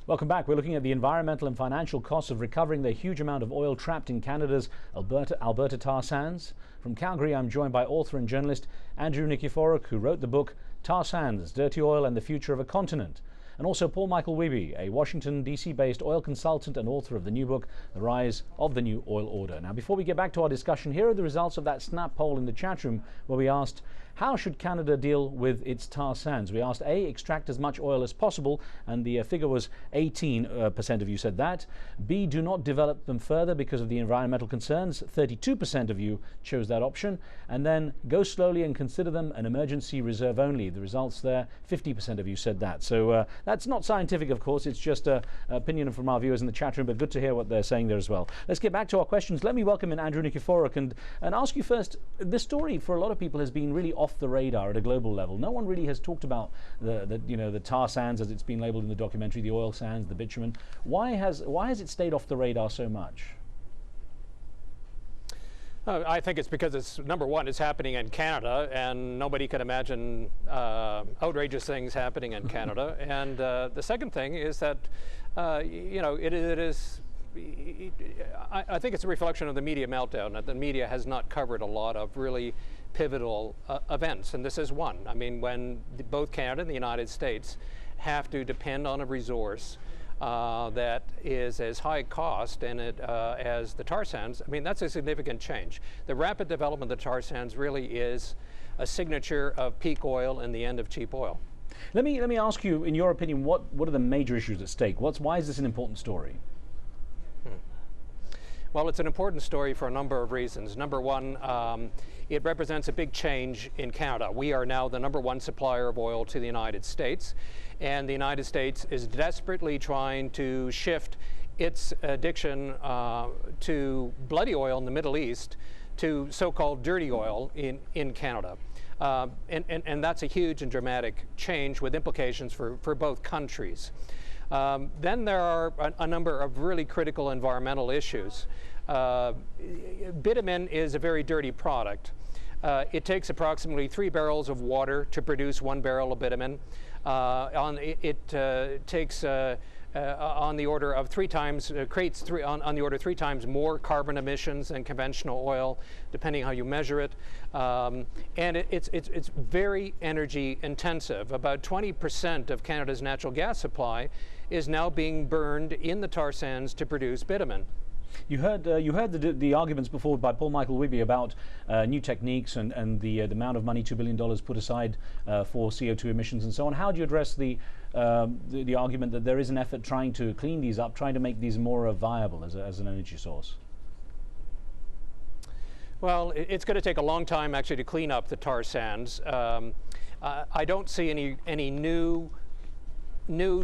Welcome back. We're looking at the environmental and financial costs of recovering the huge amount of oil trapped in Canada's Alberta tar sands. From Calgary, I'm joined by author and journalist Andrew Nikiforuk, who wrote the book Tar Sands, Dirty Oil and the Future of a Continent. And also Paul Michael Wiebe, a Washington, D.C.-based oil consultant and author of the new book, The Rise of the New Oil Order. Now, before we get back to our discussion, here are the results of that snap poll in the chat room where we asked, how should Canada deal with its tar sands? We asked A, extract as much oil as possible, and the figure was 18% of you said that. B, do not develop them further because of the environmental concerns. 32% of you chose that option. And then go slowly and consider them an emergency reserve only. The results there, 50% of you said that. So that's not scientific, of course. It's just an opinion from our viewers in the chat room, but good to hear what they're saying there as well. Let's get back to our questions. Let me welcome in Andrew Nikiforuk and ask you first, this story for a lot of people has been really off the radar at a global level. No one really has talked about the tar sands, as it's been labeled in the documentary, the oil sands, the bitumen. Why has it stayed off the radar so much? I think it's because it's, number one, it's happening in Canada, and nobody can imagine outrageous things happening in Canada. And the second thing is that, it is. I think it's a reflection of the media meltdown, that the media has not covered a lot of really pivotal events, and this is one. I mean, when both Canada and the United States have to depend on a resource that is as high cost and as the tar sands, I mean, that's a significant change. The rapid development of the tar sands really is a signature of peak oil and the end of cheap oil. Let me ask you, in your opinion, what are the major issues at stake? Why is this an important story? Well, it's an important story for a number of reasons. Number one, it represents a big change in Canada. We are now the #1 supplier of oil to the United States, and the United States is desperately trying to shift its addiction to bloody oil in the Middle East to so-called dirty oil in Canada. And that's a huge and dramatic change with implications for both countries. Then there are a number of really critical environmental issues. Bitumen is a very dirty product. It takes approximately 3 barrels of water to produce 1 barrel of bitumen. It takes on the order of 3 times, creates on the order 3 times more carbon emissions than conventional oil, depending how you measure it. And it's very energy intensive. About 20% of Canada's natural gas supply is now being burned in the tar sands to produce bitumen. You heard the arguments before by Paul Michael Wiebe about new techniques and the amount of money, $2 billion put aside for CO2 emissions and so on. How do you address the argument that there is an effort trying to clean these up, trying to make these more viable as an energy source? Well, it's going to take a long time actually to clean up the tar sands. I don't see any new,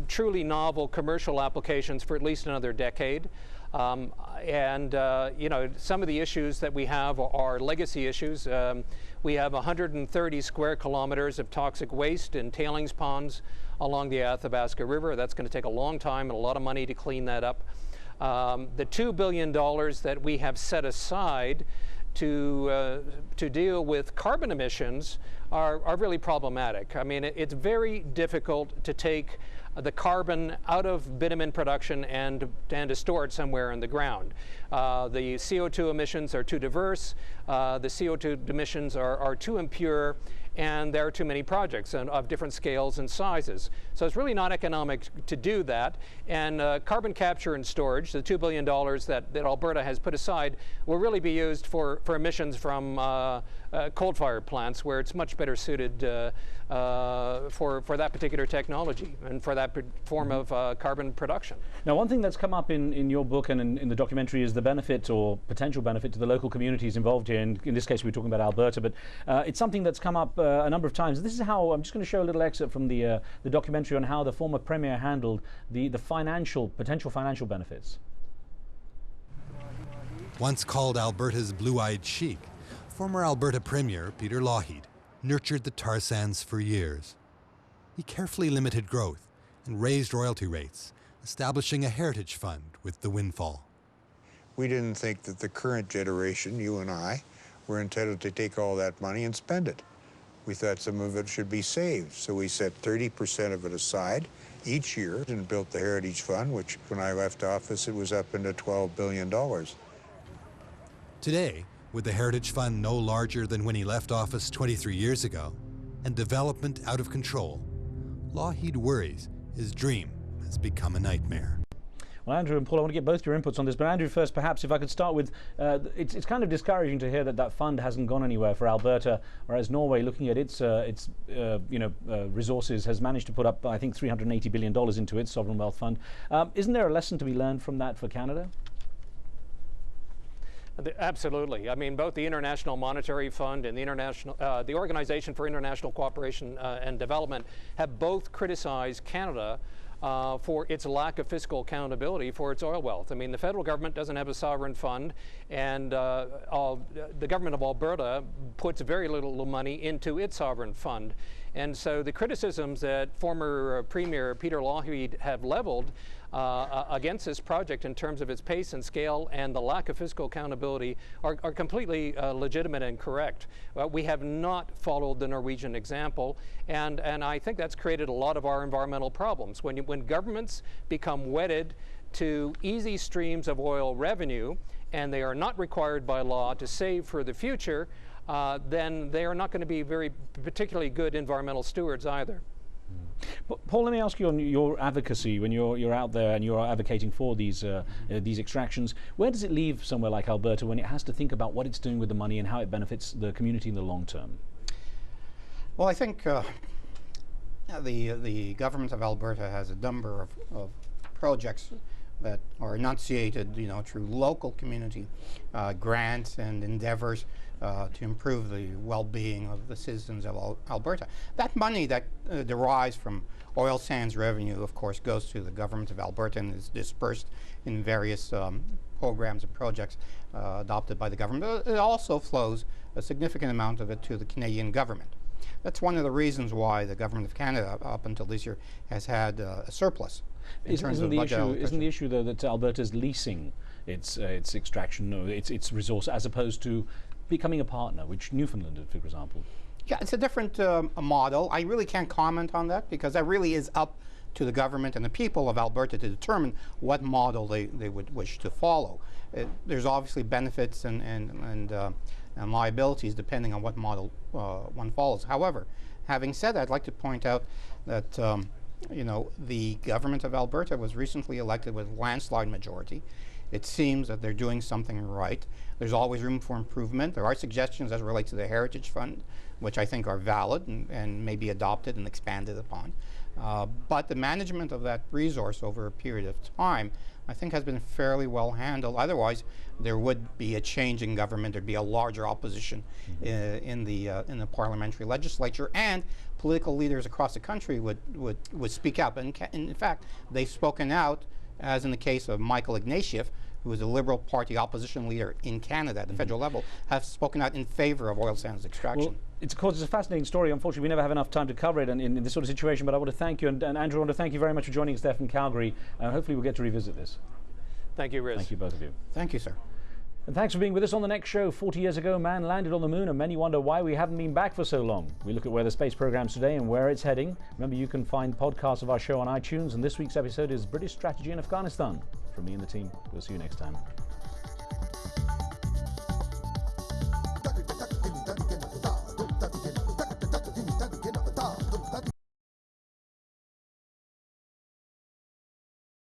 truly novel commercial applications for at least another decade. Some of the issues that we have are legacy issues. We have 130 square kilometers of toxic waste in tailings ponds along the Athabasca River. That's going to take a long time and a lot of money to clean that up. The $2 billion that we have set aside to deal with carbon emissions are really problematic. I mean, it's very difficult to take the carbon out of bitumen production and to store it somewhere in the ground. The CO2 emissions are too diverse, the CO2 emissions are too impure, and there are too many projects of different scales and sizes. So it's really not economic to do that. And carbon capture and storage, the $2 billion that Alberta has put aside, will really be used for emissions from coal-fired plants, where it's much better suited for that particular technology and for that form of carbon production. Now, one thing that's come up in your book and in the documentary is the benefit or potential benefit to the local communities involved here. And in this case, we're talking about Alberta, but it's something that's come up a number of times. This is how, I'm just going to show a little excerpt from the documentary on how the former Premier handled the potential financial benefits. Once called Alberta's blue-eyed chic, former Alberta Premier Peter Lougheed nurtured the tar sands for years. He carefully limited growth and raised royalty rates, establishing a heritage fund with the windfall. We didn't think that the current generation, you and I, were entitled to take all that money and spend it. We thought some of it should be saved, so we set 30% of it aside each year and built the Heritage Fund, which when I left office, it was up into $12 billion. Today, with the Heritage Fund no larger than when he left office 23 years ago, and development out of control, Lougheed worries his dream has become a nightmare. Well, Andrew and Paul, I want to get both your inputs on this, but Andrew first, perhaps if I could start with, it's kind of discouraging to hear that that fund hasn't gone anywhere for Alberta, whereas Norway, looking at its resources, has managed to put up, I think, $380 billion into its sovereign wealth fund. Isn't there a lesson to be learned from that for Canada? Absolutely. I mean, both the International Monetary Fund and the Organization for International Cooperation and Development have both criticized Canada for its lack of fiscal accountability for its oil wealth. I mean, the federal government doesn't have a sovereign fund, and the government of Alberta puts very little money into its sovereign fund. And so the criticisms that former Premier Peter Lougheed have leveled against this project in terms of its pace and scale and the lack of fiscal accountability are completely legitimate and correct. We have not followed the Norwegian example, and I think that's created a lot of our environmental problems. When governments become wedded to easy streams of oil revenue and they are not required by law to save for the future, then they are not going to be very particularly good environmental stewards either. But Paul, let me ask you on your advocacy when you're out there and you're advocating for these extractions. Where does it leave somewhere like Alberta when it has to think about what it's doing with the money and how it benefits the community in the long term? Well, I think the government of Alberta has a number of projects that are enunciated, through local community grants and endeavors to improve the well-being of the citizens of Alberta. That money that derives from oil sands revenue, of course, goes to the government of Alberta and is dispersed in various programs and projects adopted by the government. But it also flows a significant amount of it to the Canadian government. That's one of the reasons why the government of Canada, up until this year, has had a surplus. Isn't the issue though that Alberta's leasing its extraction, its resource, as opposed to becoming a partner, which Newfoundland did, for example? Yeah, it's a different model. I really can't comment on that because that really is up to the government and the people of Alberta to determine what model they would wish to follow. There's obviously benefits and liabilities depending on what model one follows. However, having said that, I'd like to point out that the government of Alberta was recently elected with a landslide majority. It seems that they're doing something right. There's always room for improvement. There are suggestions as it relates to the Heritage Fund, which I think are valid and may be adopted and expanded upon. But the management of that resource over a period of time, I think, has been fairly well handled. Otherwise, there would be a change in government. There'd be a larger opposition in the parliamentary legislature, and political leaders across the country would speak out. And in fact, they've spoken out, as in the case of Michael Ignatieff, who is a Liberal Party opposition leader in Canada at the federal level, have spoken out in favor of oil sands extraction. Well, it's a fascinating story. Unfortunately, we never have enough time to cover it in this sort of situation, but I want to thank you, and Andrew, I want to thank you very much for joining us there from Calgary. Hopefully we'll get to revisit this. Thank you, Riz. Thank you, both of you. Thank you, sir. And thanks for being with us on the next show. 40 years ago, man landed on the moon, and many wonder why we haven't been back for so long. We look at where the space program's today and where it's heading. Remember, you can find podcasts of our show on iTunes, and this week's episode is British Strategy in Afghanistan. From me and the team, we'll see you next time.